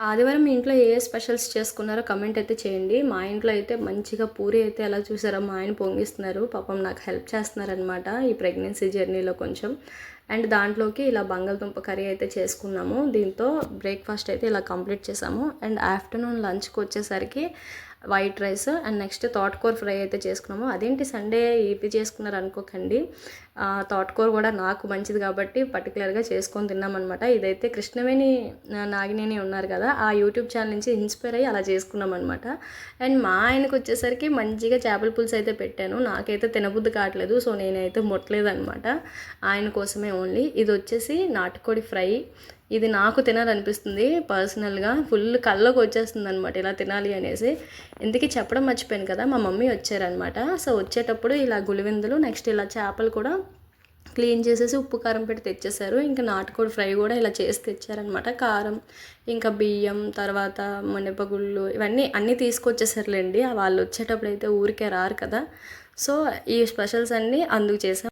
ఆదివారం మీ ఇంట్లో ఏ స్పెషల్స్ చేసుకున్నారో కమెంట్ అయితే చేయండి. మా ఇంట్లో అయితే మంచిగా పూరి అయితే ఎలా చూసారో మా ఆయన పొంగిస్తున్నారు. పాపం నాకు హెల్ప్ చేస్తున్నారనమాట ఈ ప్రెగ్నెన్సీ జర్నీలో కొంచెం. అండ్ దాంట్లోకి ఇలా బంగాళదుంప కర్రీ అయితే చేసుకున్నాము. దీంతో బ్రేక్ఫాస్ట్ అయితే ఇలా కంప్లీట్ చేసాము. అండ్ ఆఫ్టర్నూన్ లంచ్కి వచ్చేసరికి వైట్ రైస్ అండ్ నెక్స్ట్ తోటకూర ఫ్రై అయితే చేసుకున్నాము. అదేంటి సండే ఇవి చేసుకున్నారు అనుకోకండి. తోటకూర కూడా నాకు మంచిది కాబట్టి పర్టికులర్గా చేసుకొని తిన్నామన్నమాట. ఇదైతే కృష్ణవేణి నాగినేని ఉన్నారు కదా, ఆ యూట్యూబ్ ఛానల్ నుంచి ఇన్స్పైర్ అయ్యి అలా చేసుకున్నాం అనమాట. అండ్ మా ఆయనకు వచ్చేసరికి మంచిగా చేపల పులుసు అయితే పెట్టాను. నాకైతే తినబుద్ధి కావట్లేదు, సో నేనైతే ముట్టలేదనమాట. ఆయన కోసమే ఓన్లీ. ఇది వచ్చేసి నాటుకోడి ఫ్రై. ఇది నాకు తినాలనిపిస్తుంది పర్సనల్గా, ఫుల్ కళ్ళకు వచ్చేస్తుంది అనమాట ఇలా తినాలి అనేసి. ఇందుకే చెప్పడం మర్చిపోయాను కదా, మా మమ్మీ వచ్చారనమాట. సో వచ్చేటప్పుడు ఇలా గులివిందులు నెక్స్ట్ ఇలా చేపలు కూడా క్లీన్ చేసేసి ఉప్పు కారం పెట్టి తెచ్చేసారు. ఇంకా నాటుకోడి ఫ్రై కూడా ఇలా చేసి తెచ్చారనమాట. కారం ఇంకా బియ్యం తర్వాత మినపగుళ్ళు ఇవన్నీ అన్నీ తీసుకొచ్చేసారులేండి. వాళ్ళు వచ్చేటప్పుడు అయితే ఊరికే రారు కదా, సో ఈ స్పెషల్స్ అన్నీ అందుకు చేసాం.